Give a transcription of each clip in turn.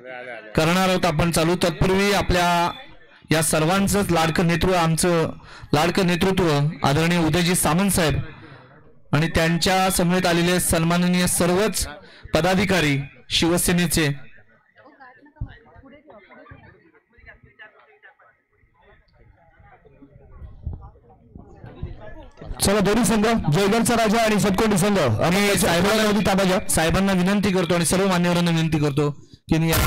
करणार आहोत आपण चालू. तत्पूर्वी आपल्या या सर्वांचंच लाडकं नेतृत्व, आमचं लाडकं नेतृत्व आदरणीय उदयजी सामंत साहेब आणि त्यांच्या समवेत आलेले सन्माननीय सर्वच पदाधिकारी शिवसेनेचे. चला दोन्ही संघ, जयगडचा राजा आणि सतकोंडी संघ आणि साहेबांना विनंती करतो आणि सर्व मान्यवरांना विनंती करतो की या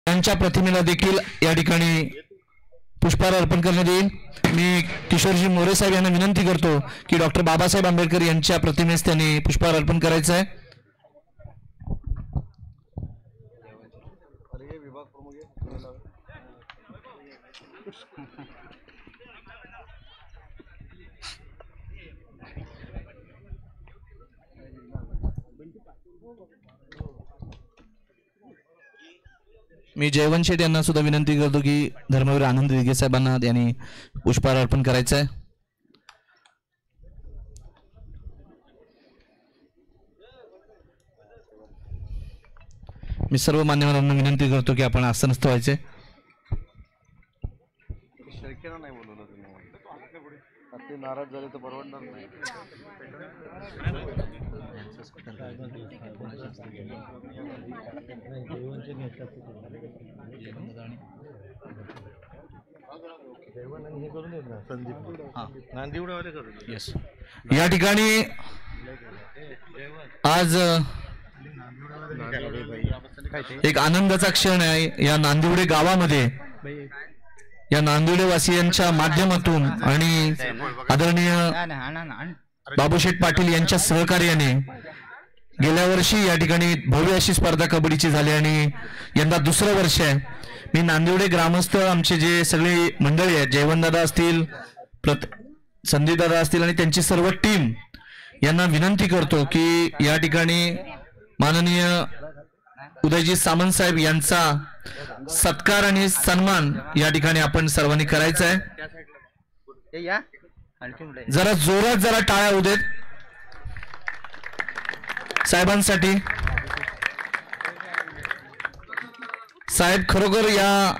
त्यांच्या प्रतिमेला देखील या ठिकाणी पुष्पहार अर्पण करण्यात येईल. मी किशोरजी मोरे साहेब यांना विनंती करतो की डॉक्टर बाबासाहेब आंबेडकर यांच्या प्रतिमेस त्यांनी पुष्पहार अर्पण करायचं आहे. मी जयवंत शेठ यांना सुद्धा विनंती करतो की धर्मवीर आनंद दिघे साहेबांना यांनी पुष्पहार अर्पण करायचं आहे. मी सर्व मान्यवरांना विनंती करतो की आपण आसनस्थ व्हायचे. नाराज झाले तर परवडणार नाही. या ठिकाणी आज एक आनंदाचा क्षण आहे या नांदिवडे गावामध्ये. या नांदिवडे वासियांच्या माध्यमातून आणि आदरणीय बाबूशेठ पाटील यांच्या सहकार्याने गेल्या वर्षी या ठिकाणी भव्य अशी स्पर्धा कबड्डीची झाली आणि यंदा दुसरं वर्ष आहे. मी नांदिवडे ग्रामस्थ आमचे जे सगळे मंडळी आहेत, जयवंतदादा असतील, संदीपदादा असतील आणि त्यांची सर्व टीम यांना विनंती करतो की या ठिकाणी माननीय उदयजी सामंत साहेब यांचा सत्कार आणि सन्मान या ठिकाणी आपण सर्वांनी करायचा आहे. जरा जोरात जरा टाळ्या होऊ देत साहेबांसाठी. साहेब खरोखर या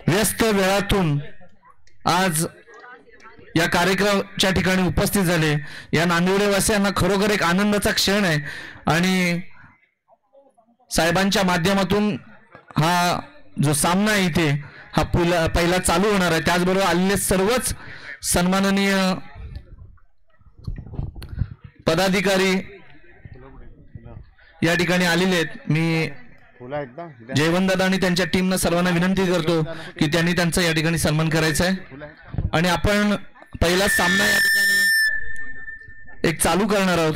व्यस्त वेळातून आज या कार्यक्रमाच्या ठिकाणी उपस्थित झाले. या नांदिवडे वासियांना खरोखर एक आनंदाचा क्षण आहे आणि साहेबांच्या माध्यमातून हा जो सामना आहे इथे हा पहिला चालू होणार आहे. त्याचबरोबर आलेले सर्वच सन्माननीय पदाधिकारी या ठिकाणी आलेले आहेत. मी जयवंतदादा आणि त्यांच्या टीमनं सर्वांना विनंती करतो की त्यांनी त्यांचा या ठिकाणी सन्मान करायचा आहे आणि आपण पहिला सामना या ठिकाणी एक चालू करणार आहोत.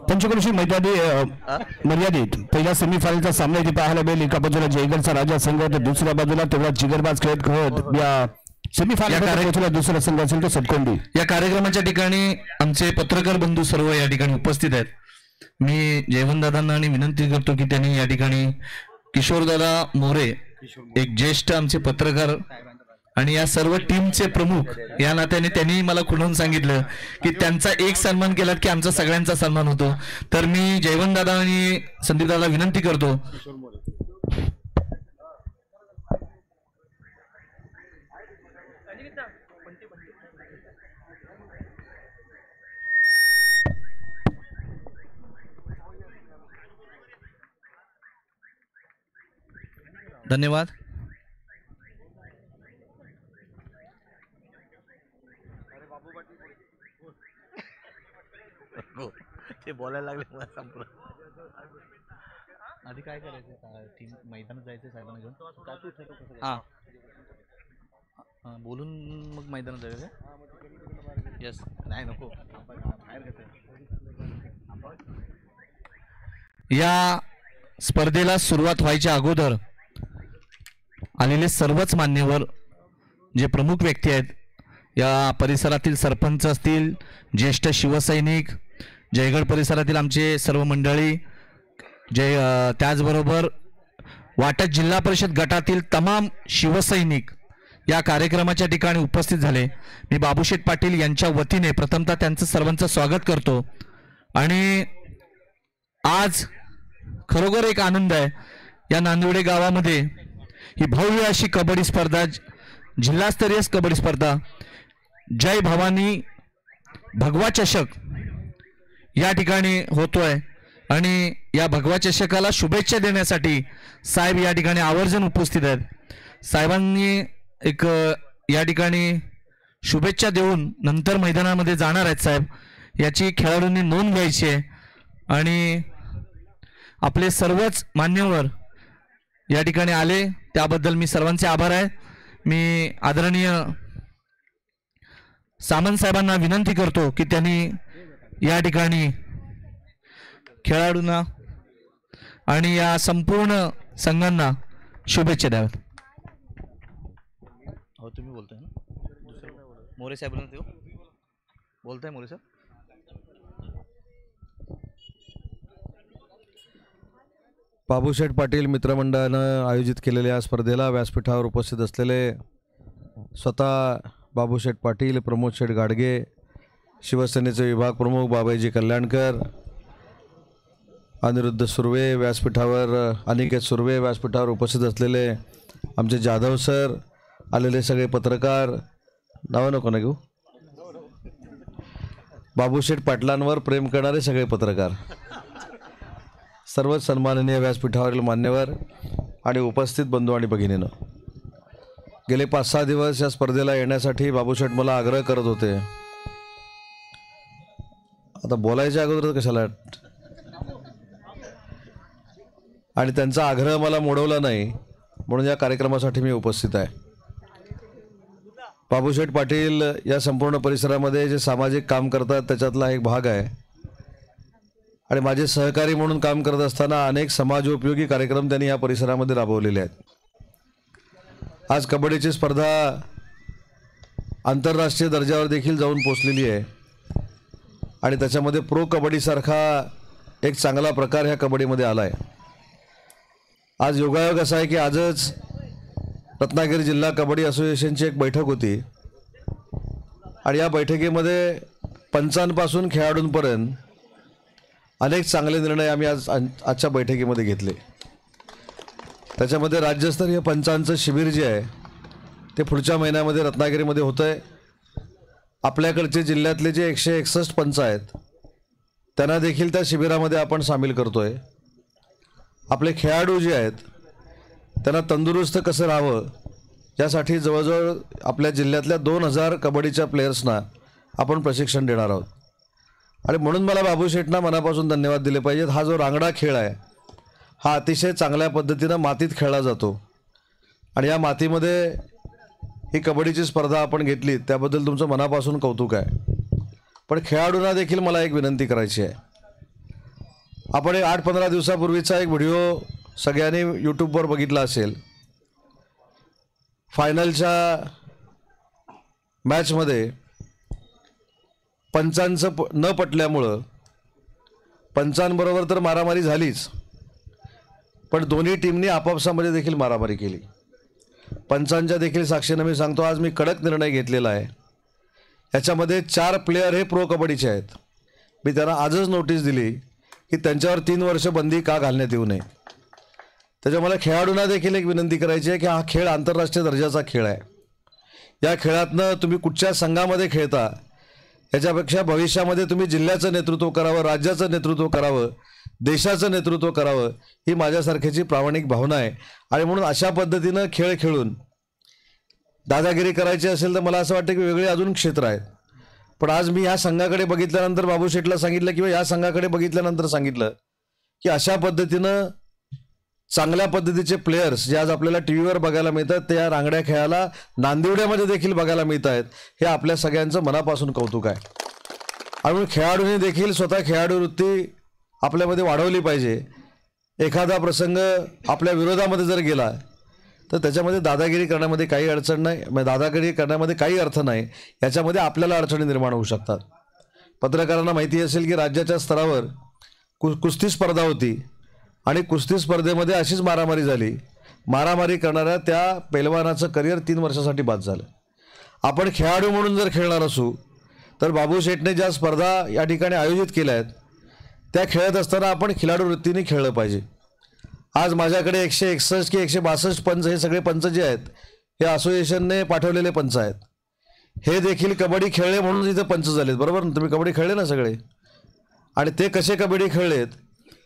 पंचक्रोशी मर्यादित पहिल्या सेमीफायनलचा सामना इथे पाहायला मिळेल. एका बाजूला जयगडचा राजा संघ तर दुसऱ्या बाजूला तेवढा जिगरबाज खेळत या सेमीफायनल दुसरा संघ असेल तो सतकोंडी. या कार्यक्रमाच्या ठिकाणी आमचे पत्रकार बंधू सर्व या ठिकाणी उपस्थित आहेत. मी जयवंतदादांना आणि विनंती करतो की त्यांनी या ठिकाणी किशोरदादा मोरे एक ज्येष्ठ आमचे पत्रकार आणि या सर्व टीमचे प्रमुख या नात्याने त्यांनी मला खुलून सांगितलं की त्यांचा एक सन्मान केला की आमचा सगळ्यांचा सन्मान होतो. तर मी जयवंतदादा आणि संदीपदादाला विनंती करतो धन्यवाद. ते बोलायला लागले मला संपलं. आधी काय करायचं टीम मैदानात जायचं साहेबांना घेऊन हां बोलून मग मैदानात जायचं. यस नाही नको बाहेर घेतो. या स्पर्धेला सुरुवात व्हायच्या अगोदर आलेले सर्वच मान्यवर जे प्रमुख व्यक्ती आहेत, या परिसरातील सरपंच असतील, ज्येष्ठ शिवसैनिक, जयगड परिसरातील आमचे सर्व मंडळी, त्याचबरोबर वाटत जिल्हा परिषद गटातील तमाम शिवसैनिक या कार्यक्रमाच्या ठिकाणी उपस्थित झाले. मी बाबूशेठ पाटील यांच्या वतीने प्रथमतः त्यांचं सर्वांचं स्वागत करतो. आणि आज खरोखर एक आनंद आहे, या नांदिवडे गावामध्ये ही भव्य अशी कबड्डी स्पर्धा, जिल्हास्तरीय कबड्डी स्पर्धा जय भवानी भगवा चषक या ठिकाणी होतोय. आणि या भगवा चषकाला शुभेच्छा देण्यासाठी साहेब या ठिकाणी आवर्जून उपस्थित आहेत. साहेबांनी एक या ठिकाणी शुभेच्छा देऊन नंतर मैदानामध्ये जाणार आहेत साहेब, याची खेळाडूंनी नोंद घ्यायची आहे. आणि आपले सर्वच मान्यवर या ठिकाणी आले त्याबद्दल मी सर्वांचे आभार आहे. मी आदरणीय सामंत साहेबांना विनंती करतो की त्यांनी या ठिकाणी खेळाडूंना आणि या संपूर्ण संघांना शुभेच्छा द्याव्यात. हो तुम्ही बोलताय ना, मोरे साहेबांना देऊ बोलताय. मोरे साहेब बाबूशेठ पाटील मित्रमंडळानं आयोजित केलेल्या या स्पर्धेला व्यासपीठावर उपस्थित असलेले स्वतः बाबूशेठ पाटील, प्रमोद शेठ गाडगे, शिवसेनेचे विभाग प्रमुख बाबाजी कल्याणकर, अनिरुद्ध सुर्वे व्यासपीठावर, अनिकेत सुर्वे व्यासपीठावर उपस्थित असलेले आमचे जाधव सर, आलेले सगळे पत्रकार, नावं नको ना घेऊ, बाबूशेठ पाटलांवर प्रेम करणारे सगळे पत्रकार, सर्वच सन्माननीय व्यासपीठावरील मान्यवर आणि उपस्थित बंधू आणि भगिनींनो, गेले 5-6 दिवस या स्पर्धेला येण्यासाठी बाबूशेठ मला आग्रह करत होते. आता बोलायच्या अगोदर कशाला, आणि त्यांचा आग्रह मला मोडवला नाही म्हणून या कार्यक्रमासाठी मी उपस्थित आहे. बाबूशेठ पाटील या संपूर्ण परिसरामध्ये जे सामाजिक काम करतात त्याच्यातला एक भाग आहे. आणि माझे सहकारी म्हणून काम करत असताना अनेक समाजोपयोगी कार्यक्रम त्यांनी या परिसरामध्ये राबवलेले आहेत. आज कबड्डीची स्पर्धा आंतरराष्ट्रीय दर्जावर देखील जाऊन पोचलेली आहे. आणि त्याच्यामध्ये प्रो कबड्डीसारखा एक चांगला प्रकार ह्या कबड्डीमध्ये आला आहे. आज योगायोग असा आहे की आजच रत्नागिरी जिल्हा कबड्डी असोसिएशनची एक बैठक होती. आणि या बैठकीमध्ये पंचांपासून खेळाडूंपर्यंत अनेक चांगले निर्णय आम्ही आजच्या बैठकीमध्ये घेतले. त्याच्यामध्ये राज्यस्तरीय पंचांचं शिबिर जे आहे ते पुढच्या महिन्यामध्ये रत्नागिरीमध्ये होतं आहे. आपल्याकडचे जिल्ह्यातले जे 161 पंच आहेत त्यांना देखील त्या शिबिरामध्ये आपण सामील करतो आहे. आपले खेळाडू जे आहेत त्यांना तंदुरुस्त कसं राहावं यासाठी जवळजवळ आपल्या जिल्ह्यातल्या 2000 कबड्डीच्या प्लेयर्सना आपण प्रशिक्षण देणार आहोत. आणि म्हणून मला बाबूशेठना मनापासून धन्यवाद दिले पाहिजेत. हा जो रांगडा खेळ आहे हा अतिशय चांगल्या पद्धतीनं मातीत खेळला जातो. आणि या मातीमध्ये ही कबड्डीची स्पर्धा आपण घेतली त्याबद्दल तुमचं मनापासून कौतुक आहे. पण खेळाडूंना देखील मला एक विनंती करायची आहे. आपण एक 8-15 दिवसापूर्वीचा एक व्हिडिओ सगळ्यांनी यूट्यूबवर बघितला असेल. फायनलच्या मॅचमध्ये पंचांचं न पटल्यामुळं पंचांबरोबर तर मारामारी झालीच, पण दोन्ही टीमनी आपापसामध्ये देखील मारामारी केली. पंचांच्या देखील साक्षीनं मी सांगतो आज मी कडक निर्णय घेतलेला आहे. याच्यामध्ये 4 प्लेयर हे प्रो कबड्डीचे आहेत. मी त्यांना आजच नोटीस दिली की त्यांच्यावर 3 वर्ष बंदी का घालण्यात येऊ नये. त्याच्यामुळे मला खेळाडूंना देखील एक विनंती करायची आहे की हा खेळ आंतरराष्ट्रीय दर्जाचा खेळ आहे. या खेळातनं तुम्ही कुठच्या संघामध्ये खेळता याच्यापेक्षा भविष्यामध्ये तुम्ही जिल्ह्याचं नेतृत्व करावं, राज्याचं नेतृत्व करावं, देशाचं नेतृत्व करावं, ही माझ्यासारख्याची प्रामाणिक भावना आहे. आणि म्हणून अशा पद्धतीनं खेळ खेळून दादागिरी करायची असेल तर मला असं वाटतं की वेगळे अजून क्षेत्र आहेत. पण आज मी या संघाकडे बघितल्यानंतर बाबू शेठला सांगितलं किंवा या संघाकडे बघितल्यानंतर सांगितलं की अशा पद्धतीनं चांगल्या पद्धतीचे प्लेयर्स जे आज आपल्याला टी व्हीवर बघायला मिळतात ते या रांगड्या खेळाला नांदिवड्यामध्ये देखील बघायला मिळत आहेत. हे आपल्या सगळ्यांचं मनापासून कौतुक आहे. आणि खेळाडूंनी देखील स्वतः खेळाडू वृत्ती आपल्यामध्ये वाढवली पाहिजे. एखादा प्रसंग आपल्या विरोधामध्ये जर गेला तर त्याच्यामध्ये दादागिरी करण्यामध्ये काही अडचण नाही, दादागिरी करण्यामध्ये काही अर्थ नाही. याच्यामध्ये आपल्याला अडचणी निर्माण होऊ शकतात. पत्रकारांना माहिती असेल की राज्याच्या स्तरावर कुस्ती स्पर्धा होती आणि कुस्ती स्पर्धेमध्ये अशीच मारामारी झाली. मारामारी करणाऱ्या त्या पैलवानाचं करिअर 3 वर्षासाठी बाद झालं. आपण खेळाडू म्हणून जर खेळणार असू तर बाबू शेठने ज्या स्पर्धा या ठिकाणी आयोजित केल्या आहेत त्या खेळत असताना आपण खिलाडू वृत्तीने खेळलं पाहिजे. आज माझ्याकडे 161 की 162 पंच, हे सगळे पंच जे आहेत हे असोसिएशनने पाठवलेले पंच आहेत. हे देखील कबड्डी खेळले म्हणून इथं पंच झालेत, बरोबर ना? तुम्ही कबड्डी खेळले ना सगळे, आणि ते कसे कबड्डी खेळलेत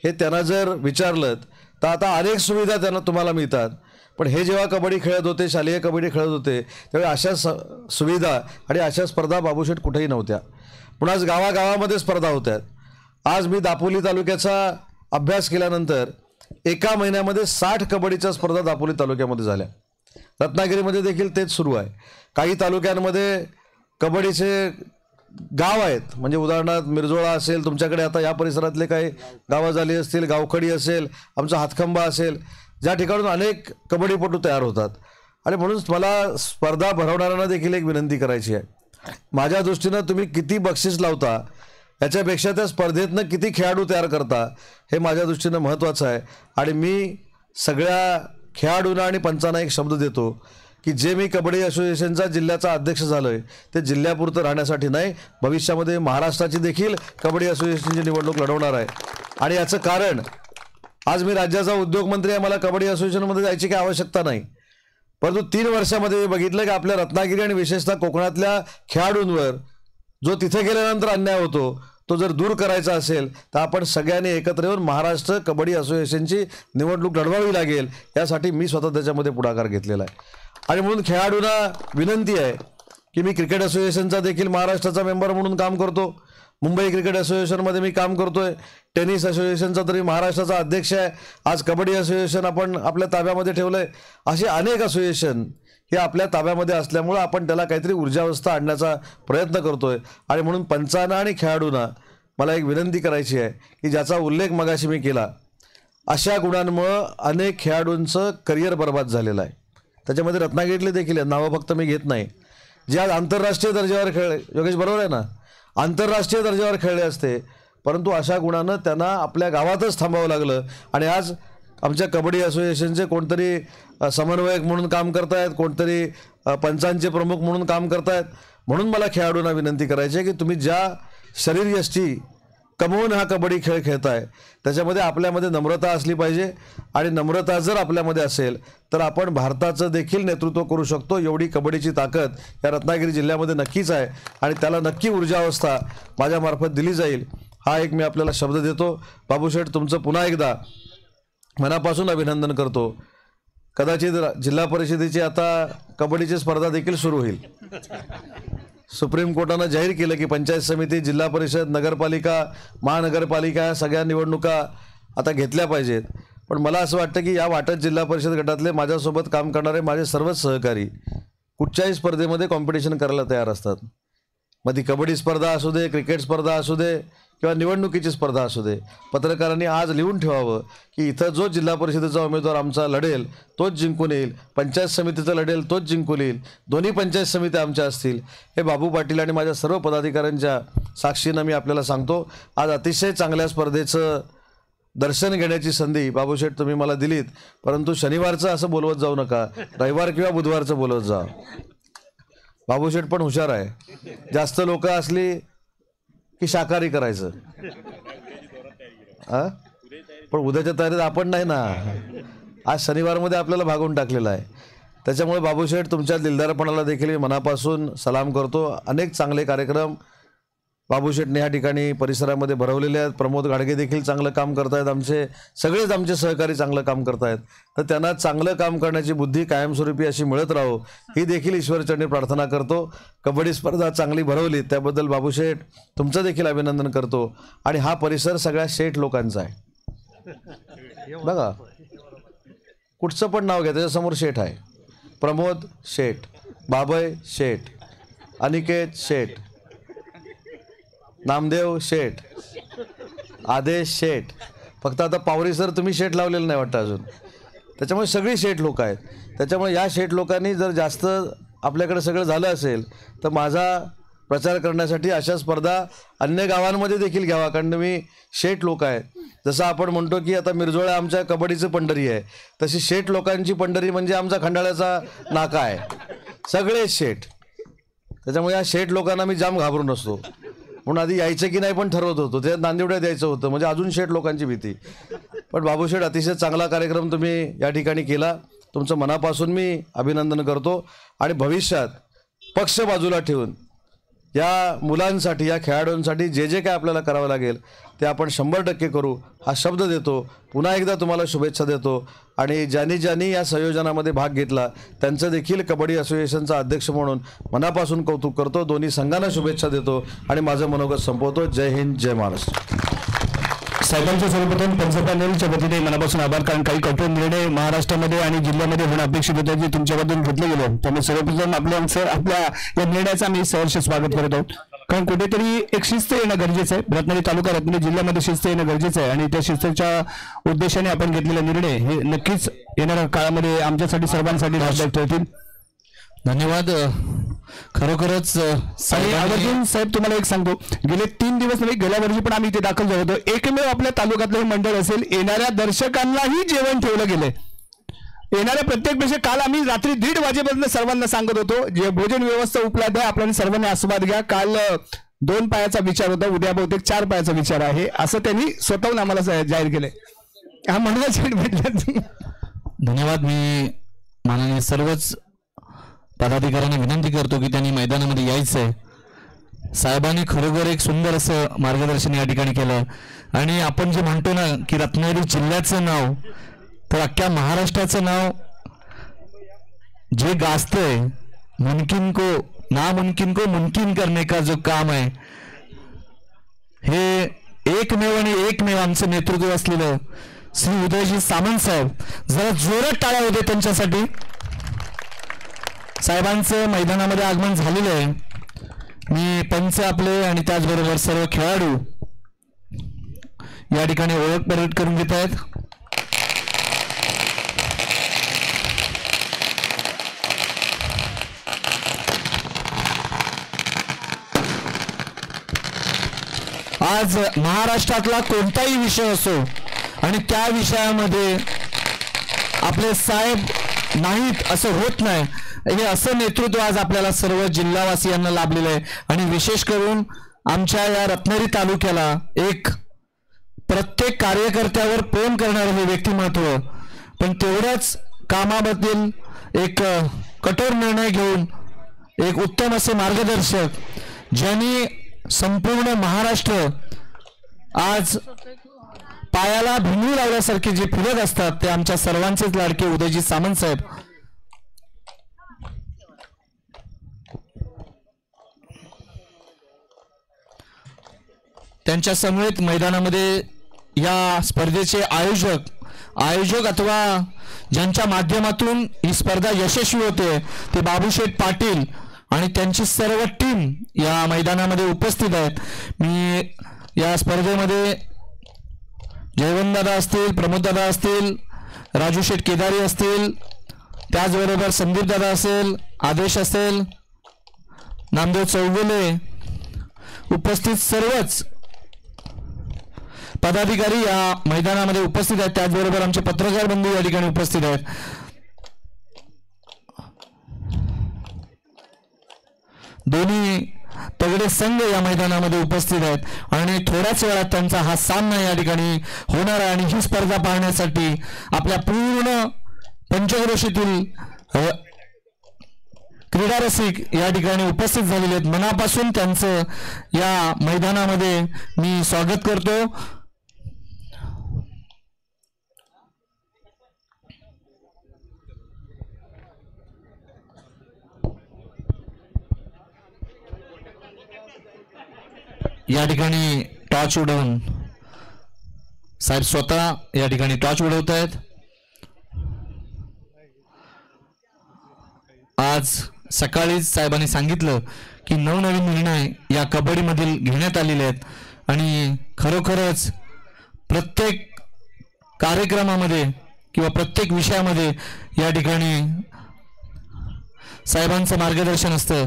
हे त्यांना जर विचारलं तर आता अनेक सुविधा त्यांना तुम्हाला मिळतात. पण हे जेव्हा कबड्डी खेळत होते, शालेय कबड्डी खेळत होते, त्यावेळी अशा सुविधा आणि अशा स्पर्धा बाबूशेठ कुठेही नव्हत्या. पण आज गावागावामध्ये स्पर्धा होत्या. आज मी दापोली तालुक्याचा अभ्यास केल्यानंतर एका महिन्यामध्ये 60 कबड्डीच्या स्पर्धा दापोली तालुक्यामध्ये झाल्या. रत्नागिरीमध्ये देखील तेच सुरू आहे. काही तालुक्यांमध्ये कबड्डीचे गाव आहेत, म्हणजे उदाहरणार्थ मिरजोळा असेल, तुमच्याकडे आता या परिसरातले काही गावं झाली असतील, गावखडी असेल, आमचा हातखंबा असेल, ज्या ठिकाणून अनेक कबड्डीपटू तयार होतात. आणि म्हणून मला स्पर्धा भरवणाऱ्यांना देखील एक विनंती करायची आहे. माझ्या दृष्टीनं तुम्ही किती बक्षीस लावता याच्यापेक्षा त्या स्पर्धेतनं किती खेळाडू तयार करता हे माझ्या दृष्टीनं महत्त्वाचं आहे. आणि मी सगळ्या खेळाडूंना आणि पंचांना एक शब्द देतो की जे मी कबड्डी असोसिएशनचा जिल्ह्याचा अध्यक्ष झालो आहे ते जिल्ह्यापुरतं राहण्यासाठी नाही, भविष्यामध्ये महाराष्ट्राची देखील कबड्डी असोसिएशनची निवडणूक लढवणार आहे. आणि याचं कारण, आज मी राज्याचा उद्योगमंत्री आहे, मला कबड्डी असोसिएशनमध्ये जायची काही आवश्यकता नाही. परंतु 3 वर्षामध्ये मी बघितलं की आपल्या रत्नागिरी आणि विशेषतः कोकणातल्या खेळाडूंवर जो तिथे गेल्यानंतर अन्याय होतो तो जर दूर करायचा असेल तर आपण सगळ्यांनी एकत्र येऊन महाराष्ट्र कबड्डी असोसिएशनची निवडणूक लढवावी लागेल. यासाठी मी स्वतः त्याच्यामध्ये पुढाकार घेतलेला आहे. आणि म्हणून खेळाडूंना विनंती आहे की मी क्रिकेट असोसिएशनचा देखील महाराष्ट्राचा मेंबर म्हणून काम करतो. मुंबई क्रिकेट असोसिएशनमध्ये मी काम करतोय. टेनिस असोसिएशनचा तरी महाराष्ट्राचा अध्यक्ष आहे. आज कबड्डी असोसिएशन आपण आपल्या ताब्यामध्ये ठेवलं आहे. असे अनेक असोसिएशन हे आपल्या ताब्यामध्ये असल्यामुळं आपण त्याला काहीतरी ऊर्जावस्था आणण्याचा प्रयत्न करतोय. आणि म्हणून पंचांना आणि खेळाडूंना मला एक विनंती करायची आहे की ज्याचा उल्लेख मगाशी मी केला, अशा गुणांमुळं अनेक खेळाडूंचं करिअर बर्बाद झालेलं आहे. त्याच्यामध्ये रत्नागिरीतले देखील आहेत, नावं फक्त मी घेत नाही, जे आज आंतरराष्ट्रीय दर्जावर खेळले. योगेश बरोबर आहे ना? आंतरराष्ट्रीय दर्जावर खेळले असते, परंतु अशा गुणानं त्यांना आपल्या गावातच थांबावं लागलं. आणि आज आमच्या कबड्डी असोसिएशनचे कोणतरी समन्वयक म्हणून काम करतायत, कोणतरी पंचांचे प्रमुख म्हणून काम करतायत. म्हणून मला खेळाडूंना विनंती करायची आहे की तुम्ही ज्या शरीरयष्टी कमवून हा कबड्डी खेळ खेळताय त्याच्यामध्ये आपल्यामध्ये नम्रता असली पाहिजे. आणि नम्रता जर आपल्यामध्ये असेल तर आपण भारताचं देखील नेतृत्व करू शकतो. एवढी कबड्डीची ताकद या रत्नागिरी जिल्ह्यामध्ये नक्कीच आहे आणि त्याला नक्की ऊर्जावस्था माझ्यामार्फत दिली जाईल, हा एक मी आपल्याला शब्द देतो. बाबूशेठ, तुमचं पुन्हा एकदा मनापासून अभिनंदन करतो. कदाचित जिल्हा परिषदेची आता कबड्डीची स्पर्धा देखील सुरू होईल. सुप्रीम कोर्टानं जाहीर केलं की पंचायत समिती, जिल्हा परिषद, नगरपालिका, महानगरपालिका या सगळ्या निवडणुका आता घेतल्या पाहिजेत. पण मला असं वाटतं की या वाटत जिल्हा परिषद गटातले माझ्यासोबत काम करणारे माझे सर्वच सहकारी कुठच्याही स्पर्धेमध्ये कॉम्पिटिशन करायला तयार असतात. मग ती कबड्डी स्पर्धा असू दे, क्रिकेट स्पर्धा असू दे किंवा निवडणुकीची स्पर्धा असू दे. पत्रकारांनी आज लिहून ठेवावं की इथं जो जिल्हा परिषदेचा उमेदवार आमचा लढेल तोच जिंकून येईल, पंचायत समितीचा लढेल तोच जिंकून येईल, दोन्ही पंचायत समित्या आमच्या असतील. हे बाबू पाटील आणि माझ्या सर्व पदाधिकाऱ्यांच्या साक्षीनं मी आपल्याला सांगतो. आज अतिशय चांगल्या स्पर्धेचं दर्शन घेण्याची संधी बाबूशेठ तुम्ही मला दिलीत, परंतु शनिवारचं असं बोलवत जाऊ नका, रविवार किंवा बुधवारचं बोलवत जा. बाबूशेठ पण हुशार आहे, जास्त लोक असली की शाकाहारी करायचं. पण उद्याच्या तयारीत आपण नाही ना, आज शनिवारमध्ये आपल्याला भागवून टाकलेलं आहे. त्याच्यामुळे बाबूशेठ तुमच्या दिलदारपणाला देखील मी मनापासून सलाम करतो. अनेक चांगले कार्यक्रम बाबूशेठने या ठिकाणी परिसरामध्ये भरवलेले आहेत. प्रमोद गाडगे देखील चांगलं काम करतायत. सगळेच आमचे सहकारी चांगलं काम करतायत. तर त्यांना चांगलं काम करण्याची बुद्धी कायमस्वरूपी अशी मिळत राहो ही देखील ईश्वरचरणी प्रार्थना करतो. कबड्डी स्पर्धा चांगली भरवली त्याबद्दल बाबूशेठ तुमचं देखील अभिनंदन करतो. आणि हा परिसर सगळ्या शेठ लोकांचा आहे. बघा कुठचं पण नाव घ्या त्याच्यासमोर शेठ आहे. प्रमोद शेठ, बाबय शेठ, अनिकेत शेठ, नामदेव शेठ, आदेश शेठ. फक्त आता पावरी सर तुम्ही शेठ लावलेलं नाही वाटतं अजून. त्याच्यामुळे सगळी शेठ लोक आहेत. त्याच्यामुळे या शेठ लोकांनी जर जास्त आपल्याकडे सगळं झालं असेल तर माझा प्रचार करण्यासाठी अशा स्पर्धा अन्य गावांमध्ये देखील घ्यावा. कारण तुम्ही शेठ लोक आहेत. जसं आपण म्हणतो की आता मिरजोळा आमच्या कबड्डीचं पंढरी आहे, तशी शेठ लोकांची पंढरी म्हणजे आमचा खंडाळ्याचा नाका आहे. सगळे शेठ. त्याच्यामुळे या शेठ लोकांना मी जाम घाबरून असतो. म्हणून आधी यायचं की नाही पण ठरवत होतो. ते नांदिवड्यात यायचं होतं म्हणजे अजून शेठ लोकांची भीती. पण बाबूशेठ अतिशय चांगला कार्यक्रम तुम्ही या ठिकाणी केला. तुमचं मनापासून मी अभिनंदन करतो. आणि भविष्यात पक्ष बाजूला ठेवून या मुलांसाठी या खेळाडूंसाठी जे काय आपल्याला करावं लागेल ते आपण 100% करू हा शब्द देतो. पुन्हा एकदा तुम्हाला शुभेच्छा देतो. आणि ज्यांनी या संयोजनामध्ये भाग घेतला त्यांचं देखील कबड्डी असोसिएशनचा अध्यक्ष म्हणून मनापासून कौतुक करतो. दोन्ही संघांना शुभेच्छा देतो आणि माझं मनोगत संपवतो. जय हिंद, जय महाराष्ट्र. साहेबांचे सर्वप्रथम पंचपॅनलच्या वतीने मनापासून आभार. कारण काही कठोर निर्णय महाराष्ट्रामध्ये आणि जिल्ह्यामध्ये होणं अपेक्षित होते जे तुमच्याबद्दल घेतले गेले. त्यामुळे सर्वप्रथम आपल्या या निर्णयाचं आम्ही सहर्ष स्वागत करत आहोत. कारण कुठेतरी एक शिस्त येणं गरजेचं आहे. रत्नागिरी तालुका रत्नागिरी जिल्ह्यामध्ये शिस्त येणं गरजेचं आहे. आणि त्या शिस्तीच्या उद्देशाने आपण घेतलेला निर्णय हे नक्कीच येणाऱ्या काळामध्ये आमच्यासाठी सर्वांसाठी लाभदायक ठरतील. धन्यवाद. खरोखरच साहेब तुम्हाला एक सांगतो, गेले 3 दिवस नाही गेल्या वर्षी पण आम्ही इथे दाखल झालो होतो. एकमेव आपल्या तालुक्यातलं हे मंडळ असेल येणाऱ्या दर्शकांनाही जेवण ठेवलं गेलंय. येणाऱ्या प्रत्येक पेक्षा काल आम्ही रात्री 1:30 वाजेपर्यंत सर्वांना सांगत होतो जे भोजन व्यवस्था उपलब्ध आहे आपल्याला सर्वांनी आस्वाद घ्या. काल 2 पायाचा विचार होता, उद्या बहुतेक 4 पायाचा विचार आहे असं त्यांनी स्वतःहून आम्हाला जाहीर केलंय. हा मंडळासाठी धन्यवाद. मी माननीय सर्वच पदाधिकाऱ्यांना विनंती करतो की त्यांनी मैदानामध्ये यायचंय. साहेबांनी खरोखर एक सुंदर असं मार्गदर्शन या ठिकाणी केलं. आणि आपण जे म्हणतो ना की रत्नागिरी जिल्ह्याचं नाव तर अख्ख्या महाराष्ट्राचं नाव जे गाजतंय, मुमकिन को नामुमकिन को मुमकिन करने का जो काम आहे हे एकमेव आणि एकमेव आमचं नेतृत्व असलेलं श्री उदयजी सामंत साहेब. जरा जोरात टाळ्या होते त्यांच्यासाठी. साहेबांचं मैदानामध्ये आगमन झालेलं आहे. मी पंच आपले आणि त्याचबरोबर सर्व खेळाडू या ठिकाणी ओळख परेड करून घेत आहेत. आज महाराष्ट्रातला कोणताही विषय असो आणि त्या विषयामध्ये आपले साहेब नाहीत असं होत नाही. हे असं नेतृत्व आज आपल्याला सर्व जिल्हावासियांना लाभलेलं आहे. आणि विशेष करून आमच्या या रत्नागिरी तालुक्याला एक प्रत्येक कार्यकर्त्यावर प्रेम करणारं हे व्यक्तिमत्व, पण तेवढंच कामाबद्दल एक कठोर निर्णय घेऊन एक उत्तम असे मार्गदर्शक ज्यांनी संपूर्ण महाराष्ट्र आज पायाला भिंगू लावल्यासारखे जे फिरत असतात ते आमच्या सर्वांचेच लाडके उदयजी सामंत साहेब. त्यांच्या समवेत मैदानामध्ये या स्पर्धेचे आयोजक अथवा ज्यांच्या माध्यमातून ही स्पर्धा यशस्वी होते ते बाबूशेठ पाटील आणि त्यांची सर्व टीम या मैदानामध्ये उपस्थित आहेत. मी या स्पर्धेमध्ये जयवंतदादा असतील, प्रमोददादा असतील, राजू शेठ केदारी असतील, त्याचबरोबर संदीपदादा असेल, आदेश असेल, नामदेव चौगुले उपस्थित सर्वच पदाधिकारी या मैदानामध्ये उपस्थित आहेत. त्याचबरोबर आमचे पत्रकार बंधू या ठिकाणी उपस्थित आहेत. दोन्ही तगडे संघ या मैदानामध्ये उपस्थित आहेत आणि थोड्याच वेळात त्यांचा हा सामना या ठिकाणी होणार आहे. आणि ही स्पर्धा पाहण्यासाठी आपल्या पूर्ण पंचक्रोशीतील क्रीडा रसिक या ठिकाणी उपस्थित झालेले आहेत. मनापासून त्यांचं या मैदानामध्ये मी स्वागत करतो. या ठिकाणी टॉर्च उडवून साहेब स्वतः या ठिकाणी टॉर्च उडवत आहेत. आज सकाळीच साहेबांनी सांगितलं की नवनवीन निर्णय या कबड्डीमधील घेण्यात आलेले आहेत आणि खरोखरच प्रत्येक कार्यक्रमामध्ये किंवा प्रत्येक विषयामध्ये या ठिकाणी साहेबांचं मार्गदर्शन असतं.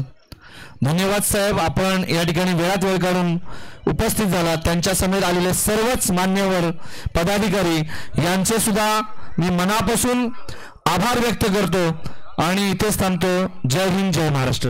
धन्यवाद साहेब, आपण या ठिकाणी वेळात वेळ काढून उपस्थित झाला. त्यांच्या समोर आलेले सर्वच मान्यवर पदाधिकारी यांचे सुद्धा मी मनापासून आभार व्यक्त करतो आणि इथेच थांबतो. जय हिंद, जय महाराष्ट्र.